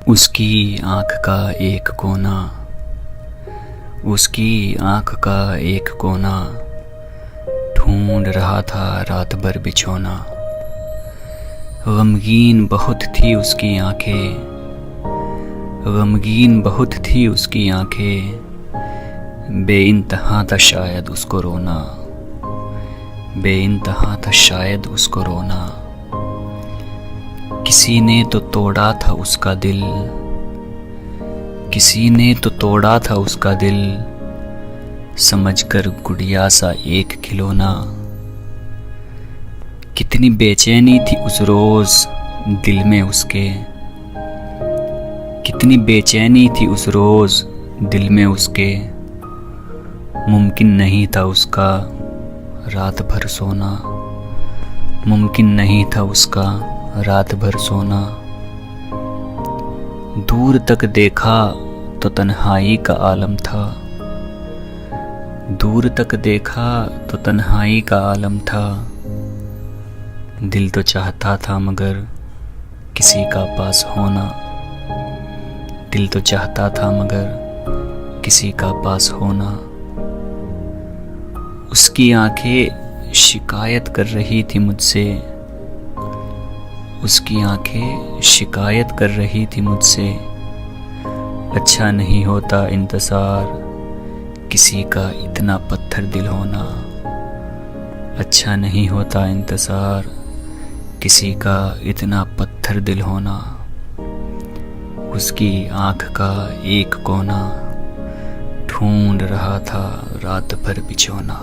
उसकी आँख का एक कोना, उसकी आँख का एक कोना ढूंढ रहा था रात भर बिछौना। गमगीन बहुत थी उसकी आँखें, गमगीन बहुत थी उसकी आँखें, बेइंतहा था शायद उसको रोना, बेइंतहा था शायद उसको रोना। किसी ने तो तोड़ा था उसका दिल, किसी ने तो तोड़ा था उसका दिल, समझकर गुड़िया सा एक खिलौना। कितनी बेचैनी थी उस रोज दिल में उसके, कितनी बेचैनी थी उस रोज दिल में उसके। मुमकिन नहीं था उसका रात भर सोना, मुमकिन नहीं था उसका रात भर सोना। दूर तक देखा तो तन्हाई का आलम था, दूर तक देखा तो तन्हाई का आलम था। दिल तो चाहता था मगर किसी का पास होना, दिल तो चाहता था मगर किसी का पास होना। उसकी आंखें शिकायत कर रही थी मुझसे, उसकी आंखें शिकायत कर रही थी मुझसे। अच्छा नहीं होता इंतज़ार किसी का इतना पत्थर दिल होना, अच्छा नहीं होता इंतज़ार किसी का इतना पत्थर दिल होना। उसकी आँख का एक कोना ढूंढ रहा था रात भर बिछौना।